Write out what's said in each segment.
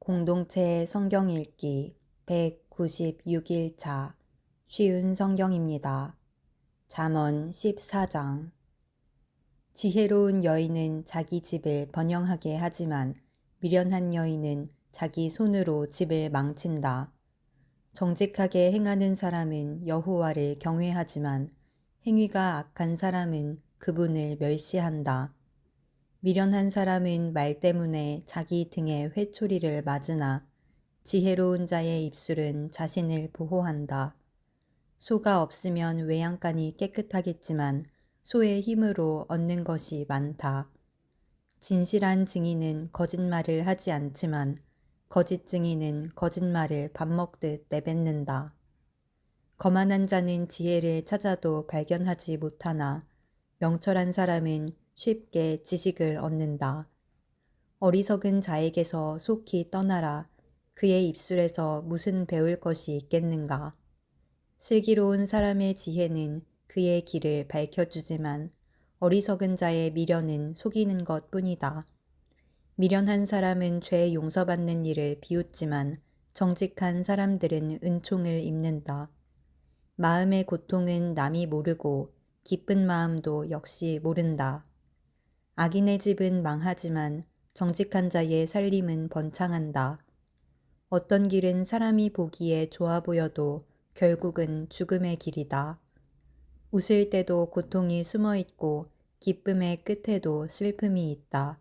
공동체 성경 읽기 196일차 쉬운 성경입니다. 잠언 14장. 지혜로운 여인은 자기 집을 번영하게 하지만 미련한 여인은 자기 손으로 집을 망친다. 정직하게 행하는 사람은 여호와를 경외하지만 행위가 악한 사람은 그분을 멸시한다. 미련한 사람은 말 때문에 자기 등에 회초리를 맞으나 지혜로운 자의 입술은 자신을 보호한다. 소가 없으면 외양간이 깨끗하겠지만 소의 힘으로 얻는 것이 많다. 진실한 증인은 거짓말을 하지 않지만 거짓 증인은 거짓말을 밥 먹듯 내뱉는다. 거만한 자는 지혜를 찾아도 발견하지 못하나 명철한 사람은 쉽게 지식을 얻는다. 어리석은 자에게서 속히 떠나라. 그의 입술에서 무슨 배울 것이 있겠는가. 슬기로운 사람의 지혜는 그의 길을 밝혀주지만 어리석은 자의 미련은 속이는 것 뿐이다. 미련한 사람은 죄 용서받는 일을 비웃지만 정직한 사람들은 은총을 입는다. 마음의 고통은 남이 모르고 기쁜 마음도 역시 모른다. 악인의 집은 망하지만 정직한 자의 살림은 번창한다. 어떤 길은 사람이 보기에 좋아 보여도 결국은 죽음의 길이다. 웃을 때도 고통이 숨어 있고 기쁨의 끝에도 슬픔이 있다.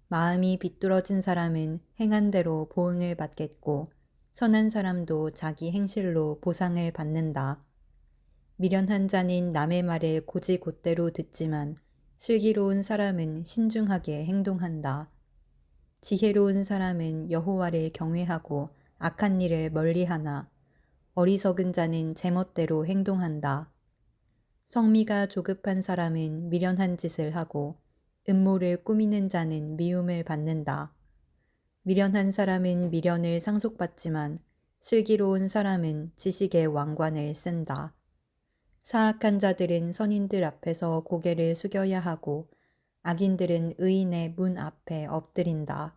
마음이 비뚤어진 사람은 행한 대로 보응을 받겠고 선한 사람도 자기 행실로 보상을 받는다. 미련한 자는 남의 말을 곧이곧대로 듣지만 슬기로운 사람은 신중하게 행동한다. 지혜로운 사람은 여호와를 경외하고 악한 일을 멀리하나 어리석은 자는 제멋대로 행동한다. 성미가 조급한 사람은 미련한 짓을 하고 음모를 꾸미는 자는 미움을 받는다. 미련한 사람은 미련을 상속받지만 슬기로운 사람은 지식의 왕관을 쓴다. 사악한 자들은 선인들 앞에서 고개를 숙여야 하고 악인들은 의인의 문 앞에 엎드린다.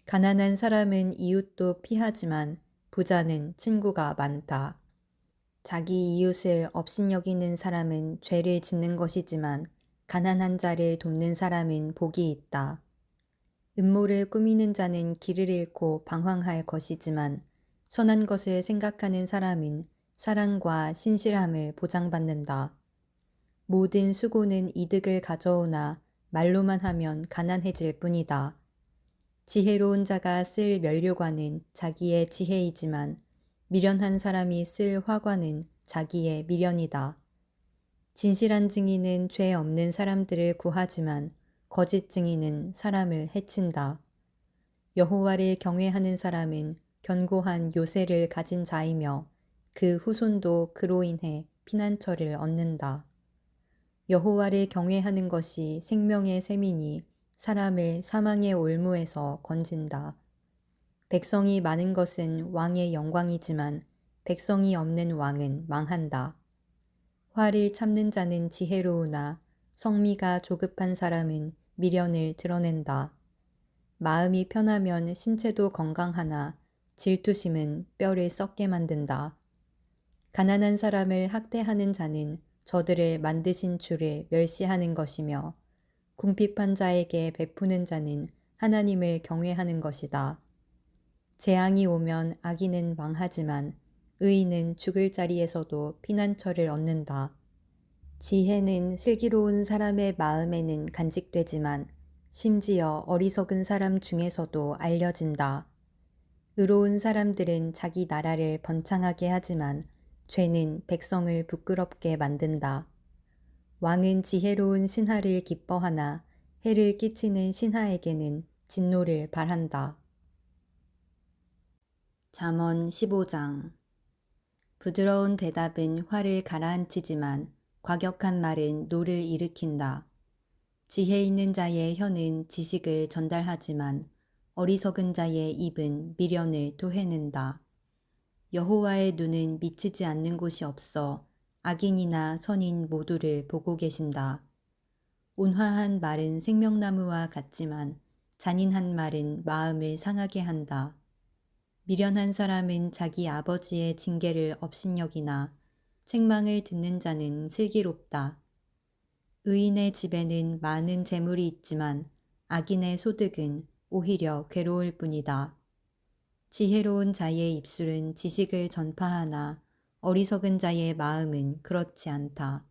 가난한 사람은 이웃도 피하지만 부자는 친구가 많다. 자기 이웃을 업신여기는 사람은 죄를 짓는 것이지만 가난한 자를 돕는 사람은 복이 있다. 음모를 꾸미는 자는 길을 잃고 방황할 것이지만 선한 것을 생각하는 사람은 사랑과 신실함을 보장받는다. 모든 수고는 이득을 가져오나 말로만 하면 가난해질 뿐이다. 지혜로운 자가 쓸 면류관은 자기의 지혜이지만 미련한 사람이 쓸 화관은 자기의 미련이다. 진실한 증인은 죄 없는 사람들을 구하지만 거짓 증인은 사람을 해친다. 여호와를 경외하는 사람은 견고한 요새를 가진 자이며 그 후손도 그로 인해 피난처를 얻는다. 여호와를 경외하는 것이 생명의 셈이니 사람을 사망의 올무에서 건진다. 백성이 많은 것은 왕의 영광이지만 백성이 없는 왕은 망한다. 화를 참는 자는 지혜로우나 성미가 조급한 사람은 미련을 드러낸다. 마음이 편하면 신체도 건강하나 질투심은 뼈를 썩게 만든다. 가난한 사람을 학대하는 자는 저들을 만드신 주를 멸시하는 것이며 궁핍한 자에게 베푸는 자는 하나님을 경외하는 것이다. 재앙이 오면 악인은 망하지만 의인은 죽을 자리에서도 피난처를 얻는다. 지혜는 슬기로운 사람의 마음에는 간직되지만 심지어 어리석은 사람 중에서도 알려진다. 의로운 사람들은 자기 나라를 번창하게 하지만 죄는 백성을 부끄럽게 만든다. 왕은 지혜로운 신하를 기뻐하나 해를 끼치는 신하에게는 진노를 발한다. 잠언 15장. 부드러운 대답은 화를 가라앉히지만 과격한 말은 노를 일으킨다. 지혜 있는 자의 혀는 지식을 전달하지만 어리석은 자의 입은 미련을 토해낸다. 여호와의 눈은 미치지 않는 곳이 없어 악인이나 선인 모두를 보고 계신다. 온화한 말은 생명나무와 같지만 잔인한 말은 마음을 상하게 한다. 미련한 사람은 자기 아버지의 징계를 업신여기나 책망을 듣는 자는 슬기롭다. 의인의 집에는 많은 재물이 있지만 악인의 소득은 오히려 괴로울 뿐이다. 지혜로운 자의 입술은 지식을 전파하나 어리석은 자의 마음은 그렇지 않다.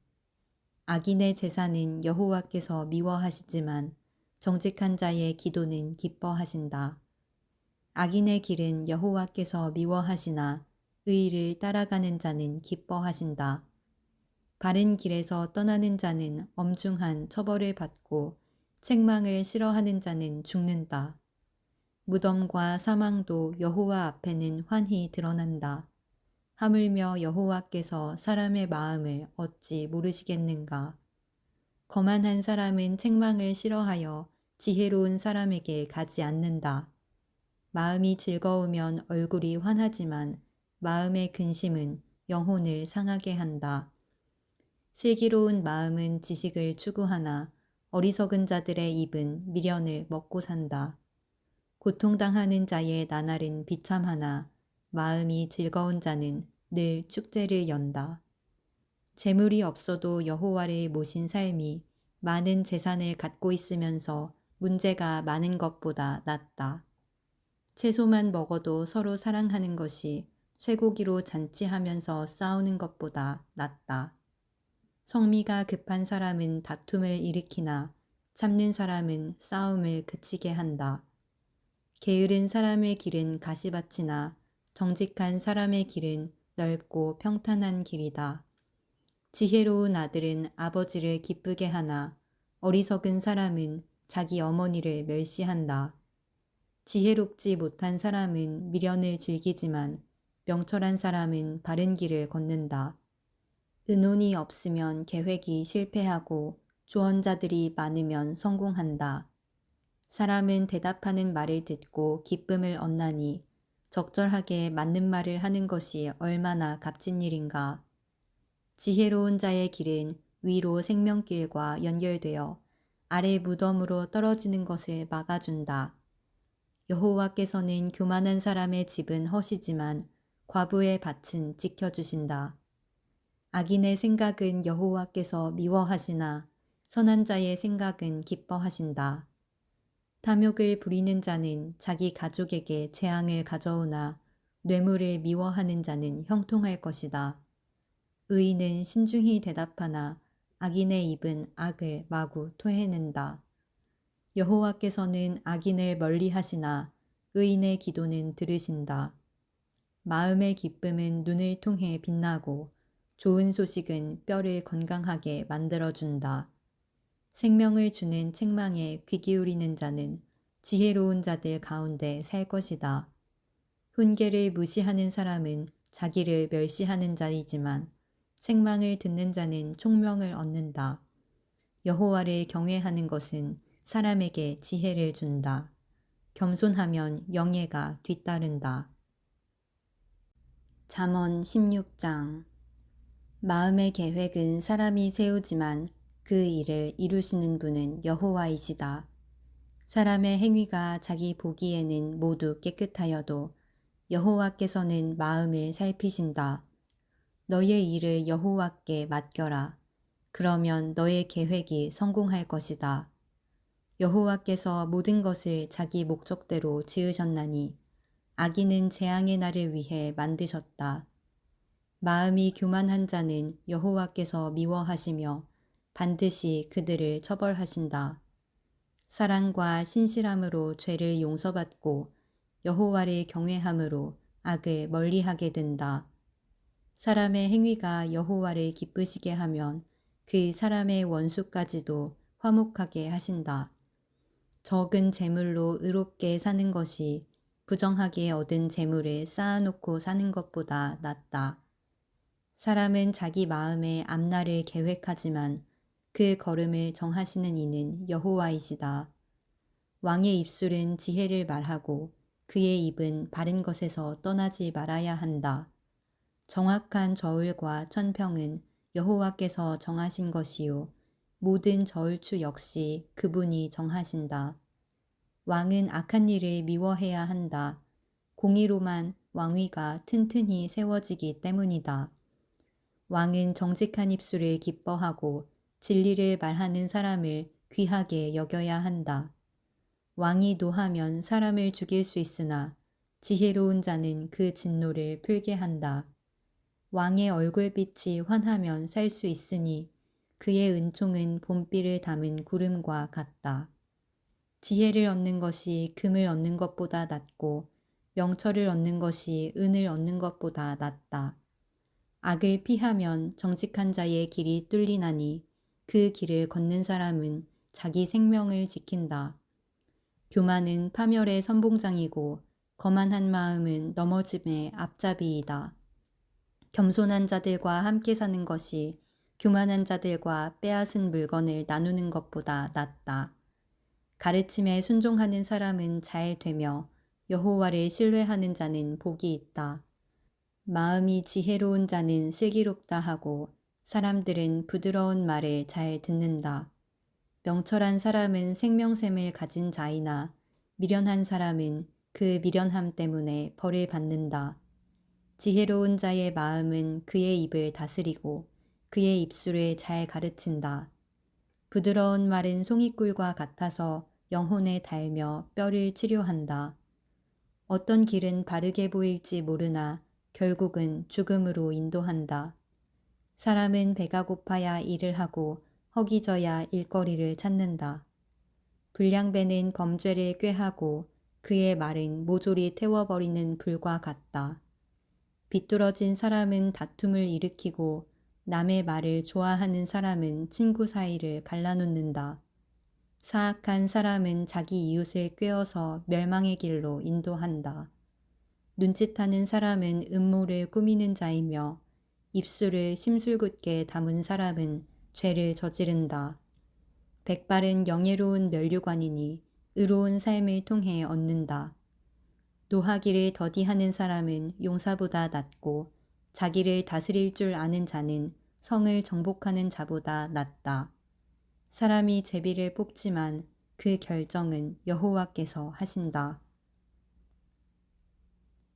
악인의 제사는 여호와께서 미워하시지만 정직한 자의 기도는 기뻐하신다. 악인의 길은 여호와께서 미워하시나 의를 따라가는 자는 기뻐하신다. 바른 길에서 떠나는 자는 엄중한 처벌을 받고 책망을 싫어하는 자는 죽는다. 무덤과 사망도 여호와 앞에는 환히 드러난다. 하물며 여호와께서 사람의 마음을 어찌 모르시겠는가. 거만한 사람은 책망을 싫어하여 지혜로운 사람에게 가지 않는다. 마음이 즐거우면 얼굴이 환하지만 마음의 근심은 영혼을 상하게 한다. 슬기로운 마음은 지식을 추구하나 어리석은 자들의 입은 미련을 먹고 산다. 고통당하는 자의 나날은 비참하나 마음이 즐거운 자는 늘 축제를 연다. 재물이 없어도 여호와를 모신 삶이 많은 재산을 갖고 있으면서 문제가 많은 것보다 낫다. 채소만 먹어도 서로 사랑하는 것이 쇠고기로 잔치하면서 싸우는 것보다 낫다. 성미가 급한 사람은 다툼을 일으키나 참는 사람은 싸움을 그치게 한다. 게으른 사람의 길은 가시밭이나 정직한 사람의 길은 넓고 평탄한 길이다. 지혜로운 아들은 아버지를 기쁘게 하나 어리석은 사람은 자기 어머니를 멸시한다. 지혜롭지 못한 사람은 미련을 즐기지만 명철한 사람은 바른 길을 걷는다. 의논이 없으면 계획이 실패하고 조언자들이 많으면 성공한다. 사람은 대답하는 말을 듣고 기쁨을 얻나니 적절하게 맞는 말을 하는 것이 얼마나 값진 일인가. 지혜로운 자의 길은 위로 생명길과 연결되어 아래 무덤으로 떨어지는 것을 막아준다. 여호와께서는 교만한 사람의 집은 허시지만 과부의 밭은 지켜주신다. 악인의 생각은 여호와께서 미워하시나 선한 자의 생각은 기뻐하신다. 탐욕을 부리는 자는 자기 가족에게 재앙을 가져오나 뇌물을 미워하는 자는 형통할 것이다. 의인은 신중히 대답하나 악인의 입은 악을 마구 토해낸다. 여호와께서는 악인을 멀리하시나 의인의 기도는 들으신다. 마음의 기쁨은 눈을 통해 빛나고 좋은 소식은 뼈를 건강하게 만들어준다. 생명을 주는 책망에 귀 기울이는 자는 지혜로운 자들 가운데 살 것이다. 훈계를 무시하는 사람은 자기를 멸시하는 자이지만 책망을 듣는 자는 총명을 얻는다. 여호와를 경외하는 것은 사람에게 지혜를 준다. 겸손하면 영예가 뒤따른다. 잠언 16장. 마음의 계획은 사람이 세우지만 그 일을 이루시는 분은 여호와이시다. 사람의 행위가 자기 보기에는 모두 깨끗하여도 여호와께서는 마음을 살피신다. 너의 일을 여호와께 맡겨라. 그러면 너의 계획이 성공할 것이다. 여호와께서 모든 것을 자기 목적대로 지으셨나니 악인은 재앙의 날을 위해 만드셨다. 마음이 교만한 자는 여호와께서 미워하시며 반드시 그들을 처벌하신다. 사랑과 신실함으로 죄를 용서받고 여호와를 경외함으로 악을 멀리하게 된다. 사람의 행위가 여호와를 기쁘시게 하면 그 사람의 원수까지도 화목하게 하신다. 적은 재물로 의롭게 사는 것이 부정하게 얻은 재물을 쌓아놓고 사는 것보다 낫다. 사람은 자기 마음에 앞날을 계획하지만 그 걸음을 정하시는 이는 여호와이시다. 왕의 입술은 지혜를 말하고 그의 입은 바른 것에서 떠나지 말아야 한다. 정확한 저울과 천평은 여호와께서 정하신 것이요 모든 저울추 역시 그분이 정하신다. 왕은 악한 일을 미워해야 한다. 공의로만 왕위가 튼튼히 세워지기 때문이다. 왕은 정직한 입술을 기뻐하고 진리를 말하는 사람을 귀하게 여겨야 한다. 왕이 노하면 사람을 죽일 수 있으나 지혜로운 자는 그 진노를 풀게 한다. 왕의 얼굴빛이 환하면 살 수 있으니 그의 은총은 봄비를 담은 구름과 같다. 지혜를 얻는 것이 금을 얻는 것보다 낫고 명철을 얻는 것이 은을 얻는 것보다 낫다. 악을 피하면 정직한 자의 길이 뚫리나니 그 길을 걷는 사람은 자기 생명을 지킨다. 교만은 파멸의 선봉장이고 거만한 마음은 넘어짐의 앞잡이이다. 겸손한 자들과 함께 사는 것이 교만한 자들과 빼앗은 물건을 나누는 것보다 낫다. 가르침에 순종하는 사람은 잘 되며 여호와를 신뢰하는 자는 복이 있다. 마음이 지혜로운 자는 슬기롭다 하고 사람들은 부드러운 말을 잘 듣는다. 명철한 사람은 생명샘을 가진 자이나 미련한 사람은 그 미련함 때문에 벌을 받는다. 지혜로운 자의 마음은 그의 입을 다스리고 그의 입술을 잘 가르친다. 부드러운 말은 송이꿀과 같아서 영혼에 닳며 뼈를 치료한다. 어떤 길은 바르게 보일지 모르나 결국은 죽음으로 인도한다. 사람은 배가 고파야 일을 하고 허기져야 일거리를 찾는다. 불량배는 범죄를 꾀하고 그의 말은 모조리 태워버리는 불과 같다. 비뚤어진 사람은 다툼을 일으키고 남의 말을 좋아하는 사람은 친구 사이를 갈라놓는다. 사악한 사람은 자기 이웃을 꾀어서 멸망의 길로 인도한다. 눈짓하는 사람은 음모를 꾸미는 자이며 입술을 심술궂게 담은 사람은 죄를 저지른다. 백발은 영예로운 면류관이니 의로운 삶을 통해 얻는다. 노하기를 더디하는 사람은 용사보다 낫고 자기를 다스릴 줄 아는 자는 성을 정복하는 자보다 낫다. 사람이 제비를 뽑지만 그 결정은 여호와께서 하신다.